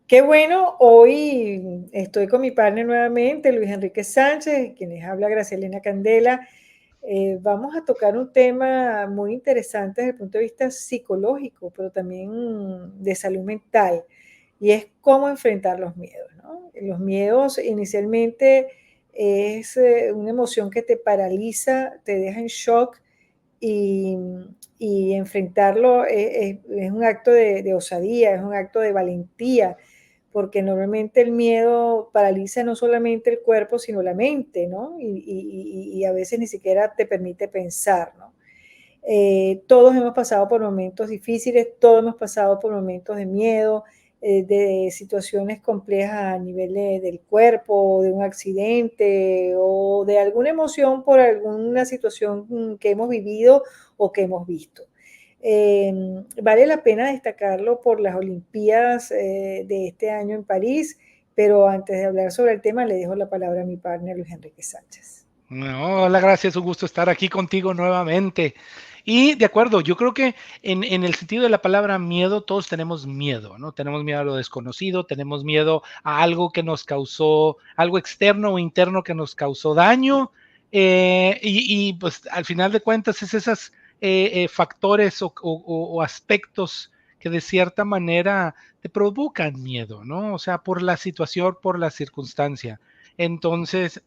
Qué bueno, hoy estoy con mi partner nuevamente, Luis Enrique Sánchez, quien les habla Gracielena Candela. Vamos a tocar un tema muy interesante desde el punto de vista psicológico, pero también de salud mental, y es cómo enfrentar los miedos, ¿no? Los miedos inicialmente es una emoción que te paraliza, te deja en shock y, y enfrentarlo es un acto de osadía, es un acto de valentía, porque normalmente el miedo paraliza no solamente el cuerpo, sino la mente, ¿no? Y a veces ni siquiera te permite pensar, ¿no? Todos hemos pasado por momentos difíciles, todos hemos pasado por momentos de miedo, de situaciones complejas a nivel del cuerpo, de un accidente o de alguna emoción por alguna situación que hemos vivido o que hemos visto. Eh, Vale la pena destacarlo por las Olimpiadas de este año en París, pero antes de hablar sobre el tema le dejo la palabra a mi partner Luis Enrique Sánchez. No, hola, gracias, un gusto estar aquí contigo nuevamente. Y de acuerdo, yo creo que en el sentido de la palabra miedo, todos tenemos miedo, ¿no? Tenemos miedo a lo desconocido, tenemos miedo a algo que nos causó, algo externo o interno que nos causó daño. Pues al final de cuentas es esos factores o aspectos que de cierta manera te provocan miedo, ¿no? O sea, por la situación, por la circunstancia. Entonces,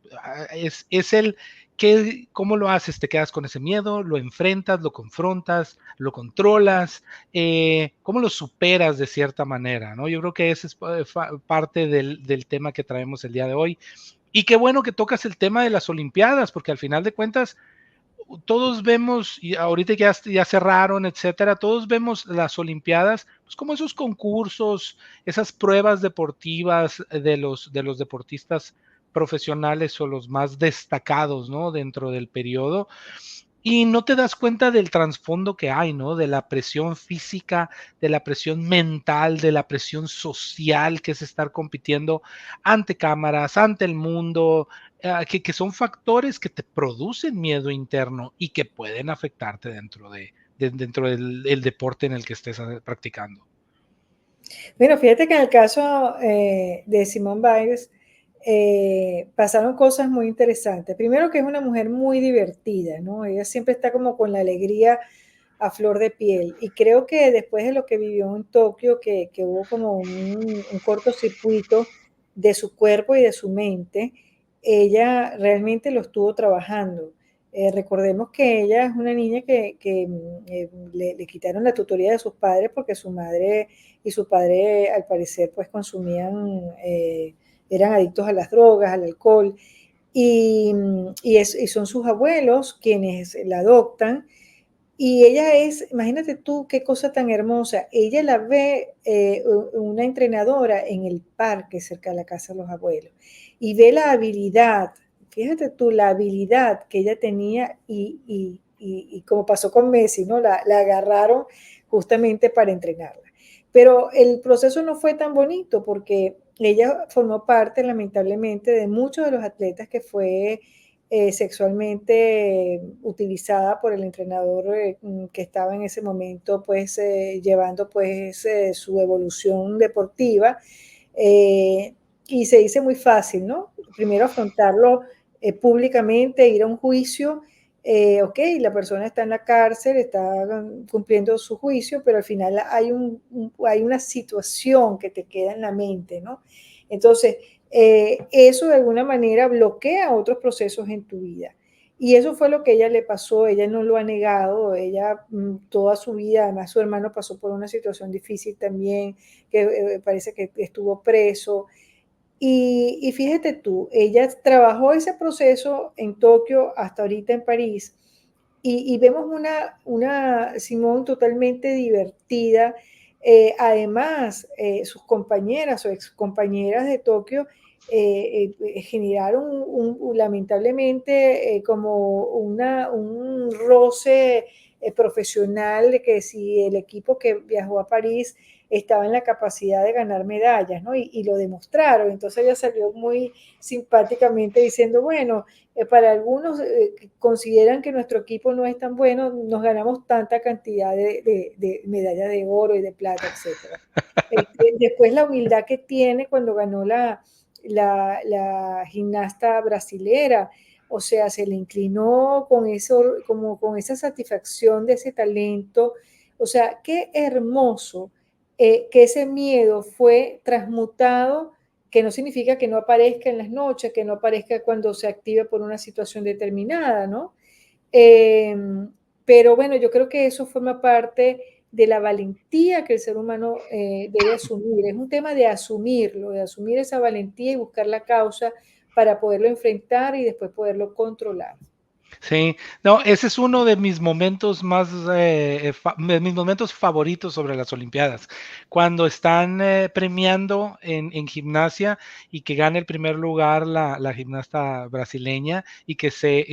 es el cómo lo haces, te quedas con ese miedo, lo enfrentas, lo confrontas, lo controlas, cómo lo superas de cierta manera, ¿no? Yo creo que ese es parte del tema que traemos el día de hoy. Y qué bueno que tocas el tema de las Olimpiadas, porque al final de cuentas todos vemos, y ahorita ya cerraron, etcétera, todos vemos las Olimpiadas, pues como esos concursos, esas pruebas deportivas de los deportistas profesionales o los más destacados, ¿no? Dentro del periodo. Y no te das cuenta del trasfondo que hay, ¿no? De la presión física, de la presión mental, de la presión social que es estar compitiendo ante cámaras, ante el mundo, que son factores que te producen miedo interno y que pueden afectarte dentro del deporte en el que estés practicando. Bueno, fíjate que en el caso de Simone Biles pasaron cosas muy interesantes. Primero que es una mujer muy divertida, ¿no? Ella siempre está como con la alegría a flor de piel. Y creo que después de lo que vivió en Tokio, que hubo como un cortocircuito de su cuerpo y de su mente, ella realmente lo estuvo trabajando. Recordemos que ella es una niña que le quitaron la tutoría de sus padres porque su madre y su padre al parecer pues consumían, eran adictos a las drogas, al alcohol, y son sus abuelos quienes la adoptan. Y ella es, imagínate tú qué cosa tan hermosa, ella la ve una entrenadora en el parque cerca de la casa de los abuelos y ve la habilidad, fíjate tú, la habilidad que ella tenía y como pasó con Messi, ¿no? La agarraron justamente para entrenarla. Pero el proceso no fue tan bonito porque ella formó parte, lamentablemente, de muchos de los atletas que fue sexualmente utilizada por el entrenador que estaba en ese momento, pues llevando pues su evolución deportiva. Eh, y se dice muy fácil, ¿no? Primero afrontarlo públicamente, ir a un juicio. Ok, la persona está en la cárcel, está cumpliendo su juicio, pero al final hay una situación que te queda en la mente, ¿no? Entonces, eso de alguna manera bloquea otros procesos en tu vida. Y eso fue lo que a ella le pasó, ella no lo ha negado, ella toda su vida, además su hermano pasó por una situación difícil también, que parece que estuvo preso. Y fíjate tú, ella trabajó ese proceso en Tokio hasta ahorita en París y vemos una Simón totalmente divertida. Además, sus compañeras o excompañeras de Tokio generaron lamentablemente como un roce profesional de que si el equipo que viajó a París estaba en la capacidad de ganar medallas, ¿no? Y lo demostraron. Entonces ella salió muy simpáticamente diciendo, bueno, para algunos que consideran que nuestro equipo no es tan bueno, nos ganamos tanta cantidad de medallas de oro y de plata, etcétera. Después la humildad que tiene cuando ganó la gimnasta brasilera, o sea, se le inclinó con eso, como con esa satisfacción de ese talento. O sea, qué hermoso que ese miedo fue transmutado, que no significa que no aparezca en las noches, que no aparezca cuando se active por una situación determinada, ¿no? Eh, pero bueno, yo creo que eso forma parte de la valentía que el ser humano debe asumir. Es un tema de asumirlo, de asumir esa valentía y buscar la causa para poderlo enfrentar y después poderlo controlar. Sí, no, ese es uno de mis momentos más, de mis momentos favoritos sobre las Olimpiadas, cuando están premiando en gimnasia y que gana el primer lugar la gimnasta brasileña y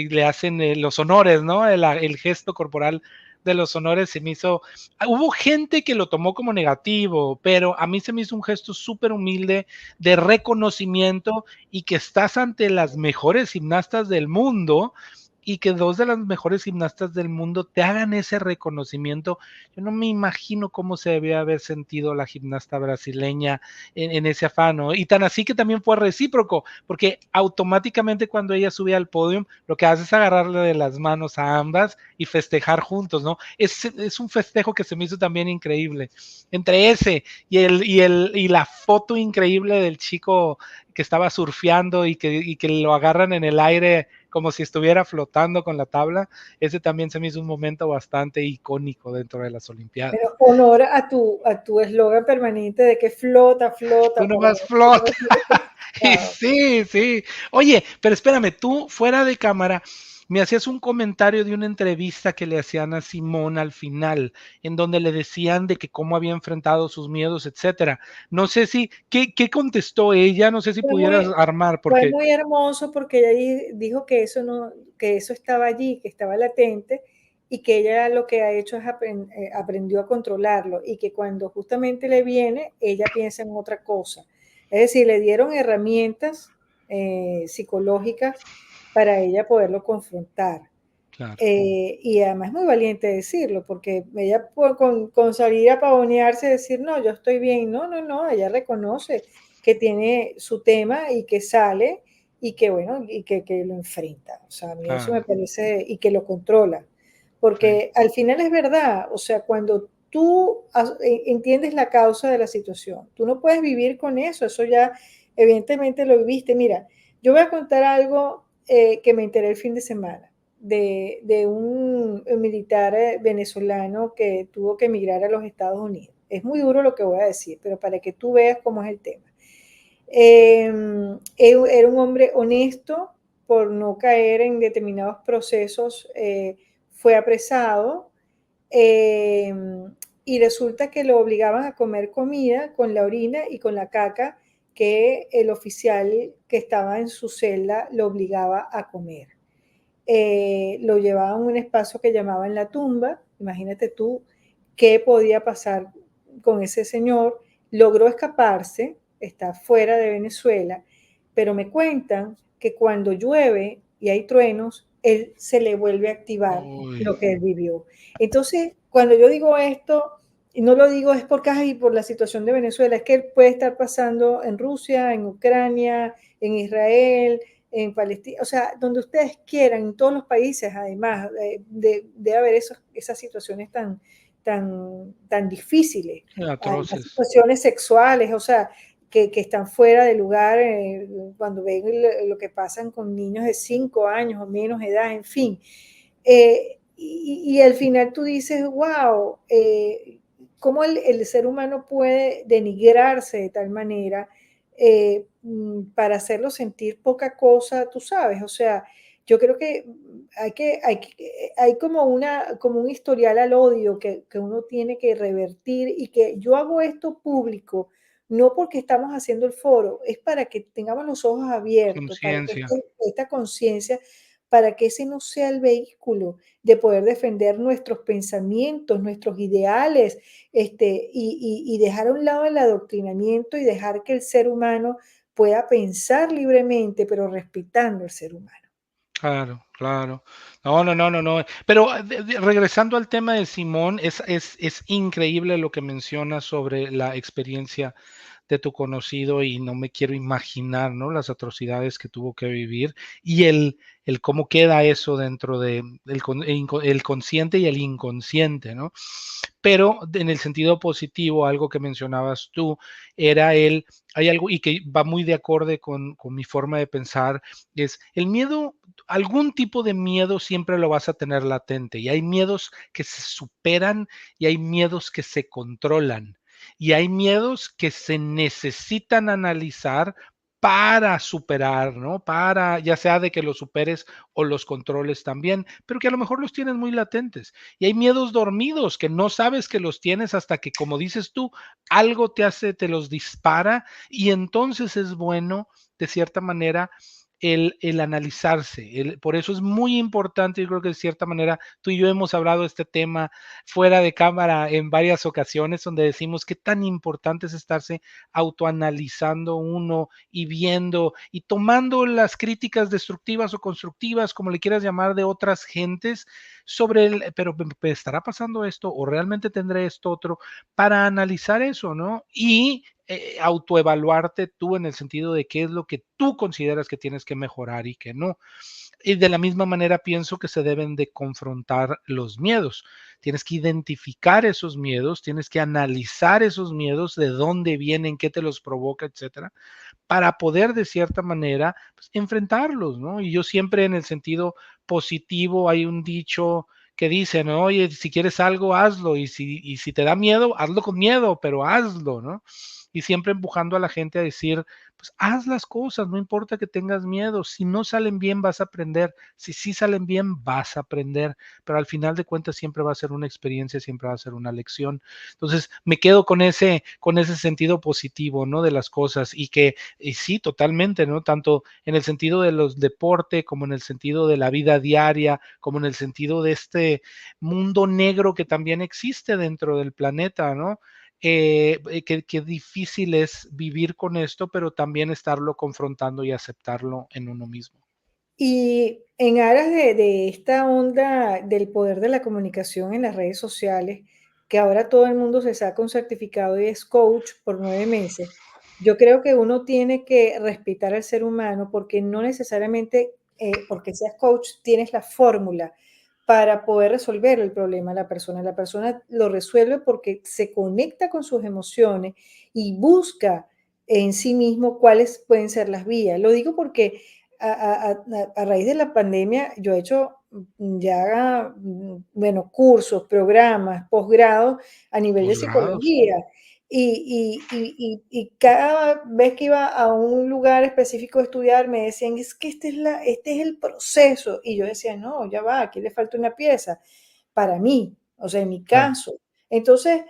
le hacen los honores, ¿no? El gesto corporal de los honores se me hizo, hubo gente que lo tomó como negativo, pero a mí se me hizo un gesto súper humilde de reconocimiento y que estás ante las mejores gimnastas del mundo y que dos de las mejores gimnastas del mundo te hagan ese reconocimiento. Yo no me imagino cómo se debía haber sentido la gimnasta brasileña en ese afán, ¿no? Y tan así que también fue recíproco, porque automáticamente cuando ella sube al podio, lo que hace es agarrarle de las manos a ambas y festejar juntos, ¿no? Es un festejo que se me hizo también increíble. Entre ese y la foto increíble del chico que estaba surfeando y que lo agarran en el aire como si estuviera flotando con la tabla, ese también se me hizo un momento bastante icónico dentro de las Olimpiadas. Pero honor a tu eslogan permanente de que flota, Tú flota, para nomás flota. Y claro. sí, sí. Oye, pero espérame, tú fuera de cámara me hacías un comentario de una entrevista que le hacían a Simón al final, en donde le decían de que cómo había enfrentado sus miedos, etcétera. No sé si, ¿qué contestó ella? No sé si Fue pudieras muy, armar, fue porque muy hermoso porque ella dijo que eso no, que eso estaba allí, que estaba latente y que ella lo que ha hecho es aprendió a controlarlo y que cuando justamente le viene, ella piensa en otra cosa. Es decir, le dieron herramientas psicológicas para ella poderlo confrontar. claro. Y además es muy valiente decirlo, porque ella con salir a pavonearse y decir, no, yo estoy bien, no, no, no, ella reconoce que tiene su tema y que sale y que bueno, y que lo enfrenta. O sea, a mí eso me Claro, parece, y que lo controla, sí, porque al final es verdad, o sea, cuando tú entiendes la causa de la situación, tú no puedes vivir con eso ya evidentemente lo viviste. Mira, yo voy a contar algo que me enteré el fin de semana de un militar venezolano que tuvo que emigrar a los Estados Unidos. Es muy duro lo que voy a decir, pero para que tú veas cómo es el tema. Era un hombre honesto por no caer en determinados procesos, fue apresado eh, y resulta que lo obligaban a comer comida con la orina y con la caca que el oficial que estaba en su celda lo obligaba a comer. Lo llevaban a un espacio que llamaban la tumba. Imagínate tú qué podía pasar con ese señor. Logró escaparse, está fuera de Venezuela, pero me cuentan que cuando llueve y hay truenos, él se le vuelve a activar uy, lo que él vivió. Entonces, cuando yo digo esto, y no lo digo es porque y por la situación de Venezuela, es que puede estar pasando en Rusia, en Ucrania, en Israel, en Palestina, o sea, donde ustedes quieran, en todos los países, además, de haber esas situaciones tan difíciles. Además, atroces, situaciones sexuales, o sea, que están fuera de lugar, cuando ven lo que pasan con niños de 5 años o menos edad, en fin. Y al final tú dices, wow, ¿cómo el ser humano puede denigrarse de tal manera para hacerlo sentir poca cosa, tú sabes? O sea, yo creo que hay como un historial al odio que uno tiene que revertir y que yo hago esto público, no porque estamos haciendo el foro, es para que tengamos los ojos abiertos, para que conciencia. esta conciencia, para que ese no sea el vehículo de poder defender nuestros pensamientos, nuestros ideales, y dejar a un lado el adoctrinamiento y dejar que el ser humano pueda pensar libremente, pero respetando al ser humano. Claro, claro. No, no, no, no, no. Pero regresando al tema de Simón, es increíble lo que mencionas sobre la experiencia de tu conocido y no me quiero imaginar, ¿no? Las atrocidades que tuvo que vivir y el cómo queda eso dentro de el consciente y el inconsciente, ¿no? Pero en el sentido positivo, algo que mencionabas tú, era hay algo y que va muy de acorde con mi forma de pensar, es el miedo, algún tipo de miedo siempre lo vas a tener latente y hay miedos que se superan y hay miedos que se controlan. Y hay miedos que se necesitan analizar para superar, ¿no? Para, ya sea de que los superes o los controles también, pero que a lo mejor los tienes muy latentes. Y hay miedos dormidos que no sabes que los tienes hasta que, como dices tú, algo te hace, te los dispara y entonces es bueno, de cierta manera, el analizarse. Por eso es muy importante, yo creo que de cierta manera tú y yo hemos hablado de este tema fuera de cámara en varias ocasiones donde decimos qué tan importante es estarse autoanalizando uno y viendo y tomando las críticas destructivas o constructivas, como le quieras llamar, de otras gentes sobre pero me estará pasando esto o realmente tendré esto otro para analizar eso, ¿no? Y autoevaluarte tú en el sentido de qué es lo que tú consideras que tienes que mejorar y que no. Y de la misma manera pienso que se deben de confrontar los miedos. Tienes que identificar esos miedos, tienes que analizar esos miedos, de dónde vienen, qué te los provoca, etcétera, para poder de cierta manera pues, enfrentarlos, ¿no? Y yo siempre en el sentido positivo hay un dicho que dice, ¿no? Oye, si quieres algo, hazlo, y si te da miedo, hazlo con miedo, pero hazlo, ¿no? Y siempre empujando a la gente a decir, pues haz las cosas, no importa que tengas miedo, si no salen bien vas a aprender, si sí salen bien vas a aprender, pero al final de cuentas siempre va a ser una experiencia, siempre va a ser una lección. Entonces me quedo con ese sentido positivo, ¿no? De las cosas y sí, totalmente, ¿no? Tanto en el sentido de los deporte como en el sentido de la vida diaria, como en el sentido de este mundo negro que también existe dentro del planeta, ¿no? Qué difícil es vivir con esto, pero también estarlo confrontando y aceptarlo en uno mismo. Y en aras de esta onda del poder de la comunicación en las redes sociales, que ahora todo el mundo se saca un certificado y es coach por 9 meses, yo creo que uno tiene que respetar al ser humano porque no necesariamente, porque seas coach tienes la fórmula para poder resolver el problema de la persona. La persona lo resuelve porque se conecta con sus emociones y busca en sí mismo cuáles pueden ser las vías. Lo digo porque a raíz de la pandemia, yo he hecho ya, bueno, cursos, programas, posgrados a nivel de Posgrados. psicología. Y cada vez que iba a un lugar específico a estudiar, me decían, es que este es el proceso. Y yo decía, no, ya va, aquí le falta una pieza para mí, o sea, en mi Claro. caso. Entonces,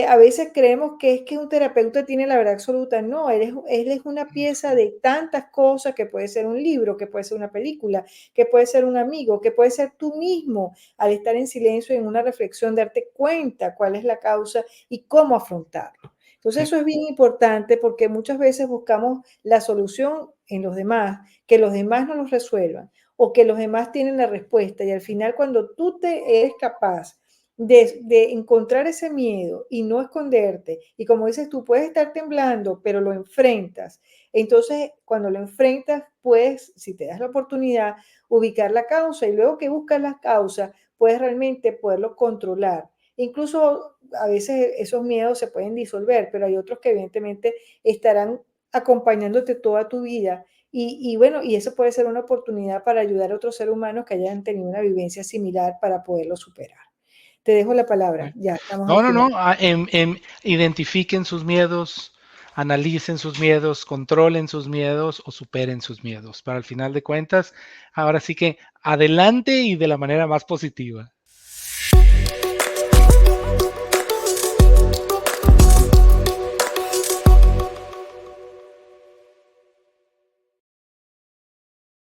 a veces creemos que es que un terapeuta tiene la verdad absoluta. No, él es una pieza de tantas cosas que puede ser un libro, que puede ser una película, que puede ser un amigo, que puede ser tú mismo, al estar en silencio y en una reflexión, darte cuenta cuál es la causa y cómo afrontarlo. Entonces, Sí, eso es bien importante porque muchas veces buscamos la solución en los demás, que los demás no los resuelvan o que los demás tienen la respuesta. Y al final, cuando tú te eres capaz de encontrar ese miedo y no esconderte. Y como dices tú, puedes estar temblando, pero lo enfrentas. Entonces, cuando lo enfrentas, puedes, si te das la oportunidad, ubicar la causa y luego que buscas la causa, puedes realmente poderlo controlar. Incluso a veces esos miedos se pueden disolver, pero hay otros que evidentemente estarán acompañándote toda tu vida. Bueno, y eso puede ser una oportunidad para ayudar a otros seres humanos que hayan tenido una vivencia similar para poderlo superar. Te dejo la sí. palabra, ya estamos No, al no, no, final. identifiquen sus miedos, analicen sus miedos, controlen sus miedos o superen sus miedos. Para el final de cuentas, ahora sí que adelante y de la manera más positiva.